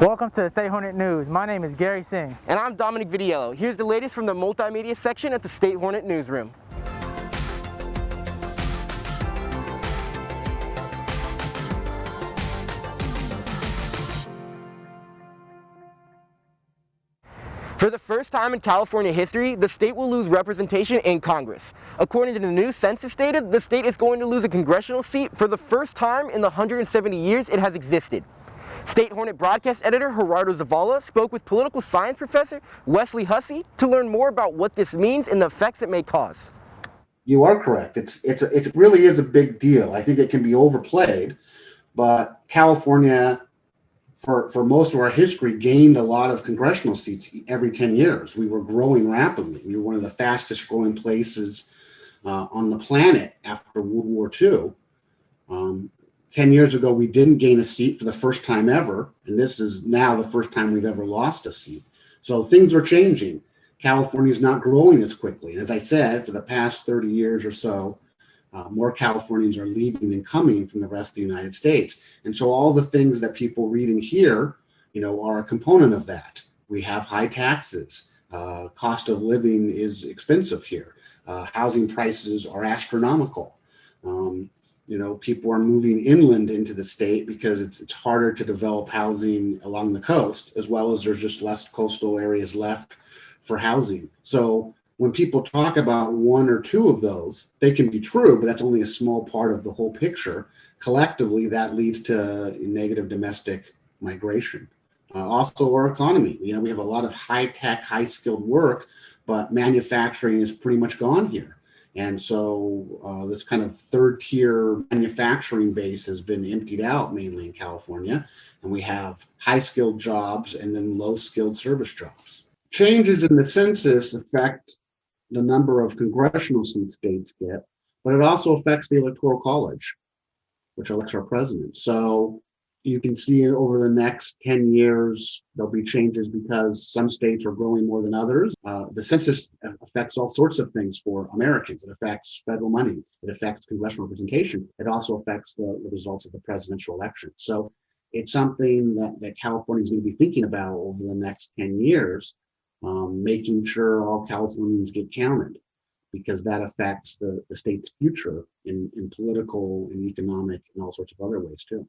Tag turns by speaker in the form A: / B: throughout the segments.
A: Welcome to the State Hornet News. My name is Gary Singh.
B: And I'm Dominic Vidiello. Here's the latest from the multimedia section at the State Hornet newsroom. For the first time in California history, the state will lose representation in Congress. According to the new census data, the state is going to lose a congressional seat for the first time in the 170 years it has existed. State Hornet broadcast editor Gerardo Zavala spoke with political science professor Wesley Hussey to learn more about what this means and the effects it may cause.
C: You are correct. It really is a big deal. I think it can be overplayed, but California, for most of our history, gained a lot of congressional seats every 10 years. We were growing rapidly. We were one of the fastest growing places on the planet after World War II. 10 years ago, we didn't gain a seat for the first time ever, and this is now the first time we've ever lost a seat. So things are changing. California is not growing as quickly. And as I said, for the past 30 years or so, more Californians are leaving than coming from the rest of the United States. And so all the things that people read and hear, are a component of that. We have high taxes. Cost of living is expensive here. Housing prices are astronomical. People are moving inland into the state because it's harder to develop housing along the coast, as well as there's just less coastal areas left for housing. So when people talk about one or two of those, they can be true, but that's only a small part of the whole picture. Collectively, that leads to negative domestic migration. Also, our economy. We have a lot of high-tech, high-skilled work, but manufacturing is pretty much gone here. And so this kind of third-tier manufacturing base has been emptied out, mainly in California, and we have high-skilled jobs and then low-skilled service jobs. Changes in the census affect the number of congressional seats states get, but it also affects the Electoral College, which elects our president. So you can see over the next 10 years, there'll be changes because some states are growing more than others. The census affects all sorts of things for Americans. It affects federal money. It affects congressional representation. It also affects the results of the presidential election. So it's something that California is going to be thinking about over the next 10 years. Making sure all Californians get counted, because that affects the state's future in political and economic and all sorts of other ways too.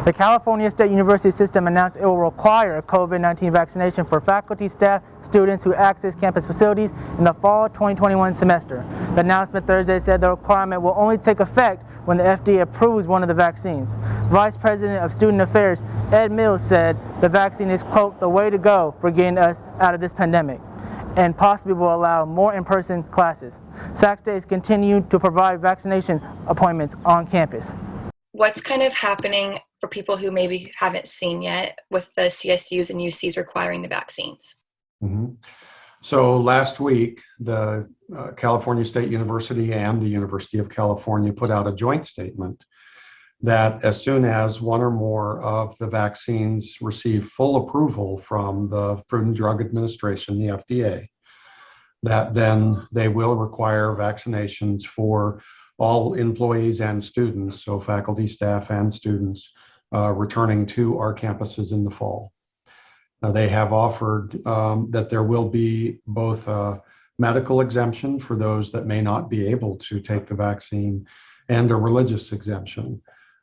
A: The California State University system announced it will require a COVID-19 vaccination for faculty, staff, students who access campus facilities in the fall 2021 semester. The announcement Thursday said the requirement will only take effect when the FDA approves one of the vaccines. Vice President of Student Affairs Ed Mills said the vaccine is, quote, the way to go for getting us out of this pandemic, and possibly will allow more in-person classes. Sac States continue to provide vaccination appointments on campus.
D: What's kind of happening for people who maybe haven't seen yet with the CSUs and UCs requiring the vaccines?
E: Mm-hmm. So last week, the California State University and the University of California put out a joint statement that as soon as one or more of the vaccines receive full approval from the Food and Drug Administration, the FDA, that then they will require vaccinations for all employees and students, so faculty, staff, and students returning to our campuses in the fall. They have offered that there will be both a medical exemption for those that may not be able to take the vaccine and a religious exemption.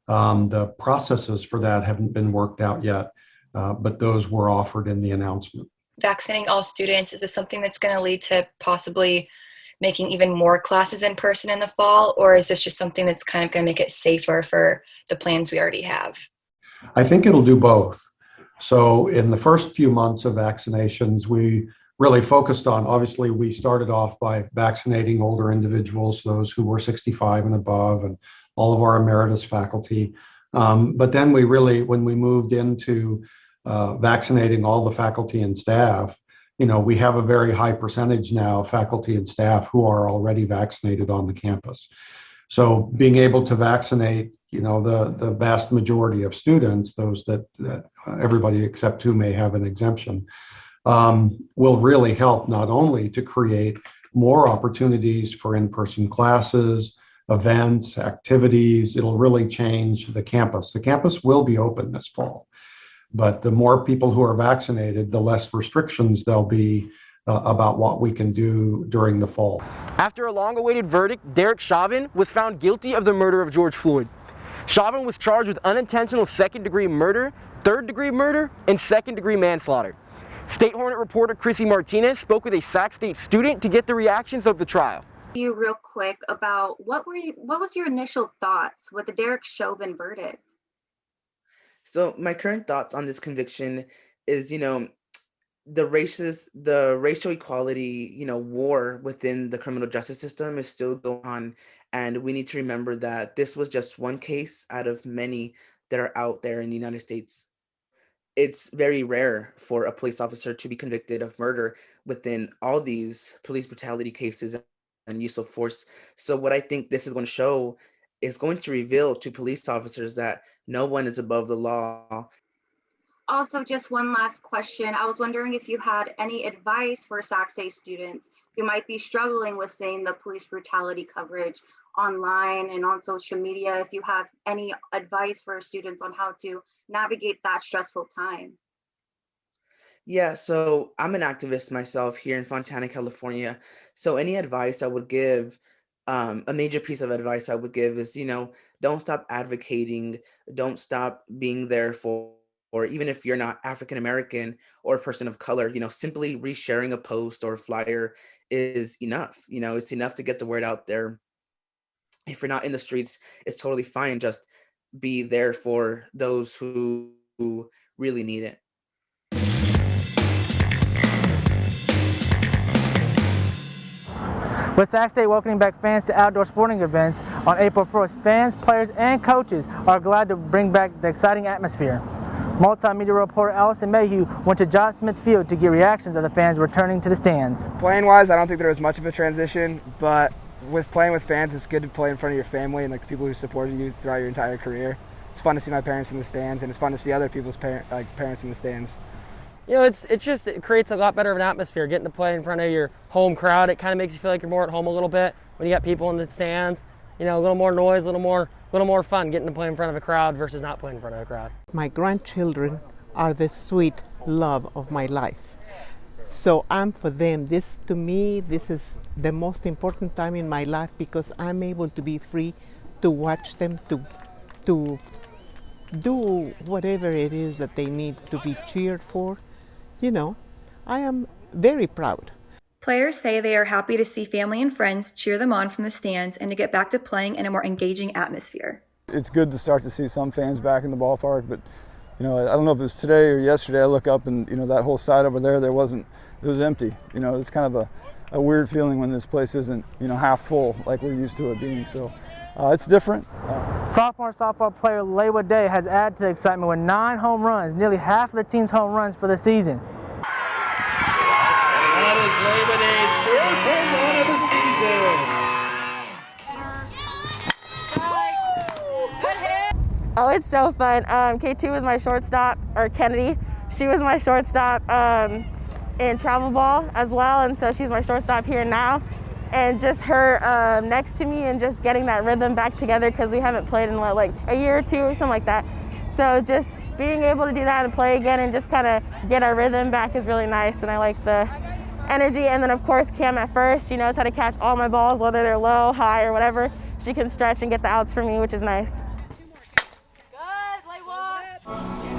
E: The processes for that haven't been worked out yet, but those were offered in the announcement.
D: Vaccinating all students, is this something that's going to lead to possibly making even more classes in person in the fall, or is this just something that's kind of going to make it safer for the plans we already have?
E: I think it'll do both. So in the first few months of vaccinations, we really focused on, obviously, we started off by vaccinating older individuals, those who were 65 and above, and all of our emeritus faculty. But then we really, when we moved into vaccinating all the faculty and staff, we have a very high percentage now of faculty and staff who are already vaccinated on the campus. So being able to vaccinate, the vast majority of students, those that everybody except who may have an exemption, will really help not only to create more opportunities for in-person classes, events, activities. It'll really change the campus. The campus will be open this fall, But the more people who are vaccinated, the less restrictions there'll be about what we can do during the fall.
B: After a long-awaited verdict, Derek Chauvin was found guilty of the murder of George Floyd. Chauvin was charged with unintentional second-degree murder, third-degree murder, and second-degree manslaughter. State Hornet reporter Chrissy Martinez spoke with a Sac State student to get the reactions of the trial.
F: You real quick about what was your initial thoughts with the Derek Chauvin verdict?
G: So my current thoughts on this conviction is, the racial equality, war within the criminal justice system is still going on. And we need to remember that this was just one case out of many that are out there in the United States. It's very rare for a police officer to be convicted of murder within all these police brutality cases and use of force. So what I think this is going to show is going to reveal to police officers that no one is above the law.
F: Also, just one last question. I was wondering if you had any advice for Sac State students who might be struggling with seeing the police brutality coverage online and on social media, if you have any advice for students on how to navigate that stressful time.
G: Yeah, so I'm an activist myself here in Fontana, California. So any advice I would give, a major piece of advice I would give is, don't stop advocating, don't stop being there for, or even if you're not African American or a person of color, simply resharing a post or a flyer is enough. It's enough to get the word out there. If you're not in the streets, it's totally fine. Just be there for those who really need it.
A: With Sac State welcoming back fans to outdoor sporting events on April 1st, fans, players, and coaches are glad to bring back the exciting atmosphere. Multimedia reporter Allison Mayhew went to John Smith Field to get reactions of the fans returning to the stands.
H: Playing-wise, I don't think there was much of a transition, but with playing with fans, it's good to play in front of your family and the people who supported you throughout your entire career. It's fun to see my parents in the stands, and it's fun to see other people's parents in the stands.
I: It creates a lot better of an atmosphere, getting to play in front of your home crowd. It kind of makes you feel like you're more at home a little bit when you got people in the stands. A little more noise, a little more fun getting to play in front of a crowd versus not playing in front of a crowd.
J: My grandchildren are the sweet love of my life. So I'm for them. This is the most important time in my life because I'm able to be free to watch them, to do whatever it is that they need to be cheered for. I am very proud.
D: Players say they are happy to see family and friends cheer them on from the stands and to get back to playing in a more engaging atmosphere.
K: It's good to start to see some fans back in the ballpark, but I don't know if it was today or yesterday, I look up and that whole side over there, it was empty. It's kind of a weird feeling when this place isn't half full like we're used to it being. So it's different.
A: Sophomore softball player Lewa Day has added to the excitement with 9 home runs, nearly half of the team's home runs for the season.
L: That is Lewa Day's first home run of the season.
M: Oh, it's so fun. K2 was my shortstop, or Kennedy. She was my shortstop in travel ball as well, and so she's my shortstop here now. And just her next to me and just getting that rhythm back together because we haven't played in like a year or two or something like that. So just being able to do that and play again and just kind of get our rhythm back is really nice, and I like the energy. And then of course Cam at first, she knows how to catch all my balls, whether they're low, high, or whatever. She can stretch and get the outs for me, which is nice.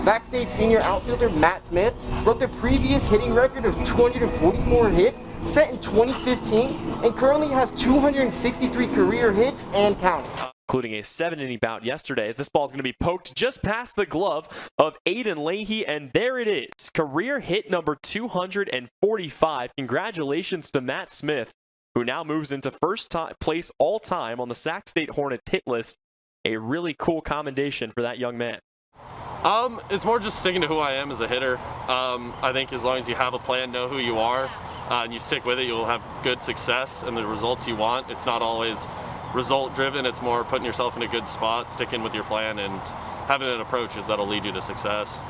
B: Sac State senior outfielder Matt Smith broke the previous hitting record of 244 hits set in 2015 and currently has 263 career hits and counting.
N: Including a 7-inning bout yesterday, as this ball is going to be poked just past the glove of Aiden Leahy, and there it is. Career hit number 245. Congratulations to Matt Smith, who now moves into first place all-time on the Sac State Hornet hit list. A really cool commendation for that young man.
O: It's more just sticking to who I am as a hitter. I think as long as you have a plan, know who you are, and you stick with it, you'll have good success and the results you want. It's not always result driven, it's more putting yourself in a good spot, sticking with your plan, and having an approach that'll lead you to success.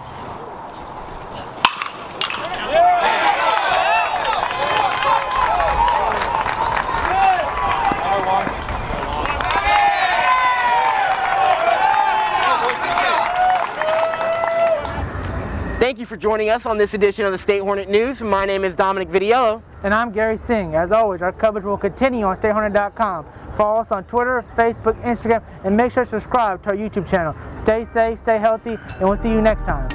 B: for joining us on this edition of the State Hornet News. My name is Dominic Vidiello.
A: And I'm Gary Singh. As always, our coverage will continue on statehornet.com. Follow us on Twitter, Facebook, Instagram, and make sure to subscribe to our YouTube channel. Stay safe, stay healthy, and we'll see you next time.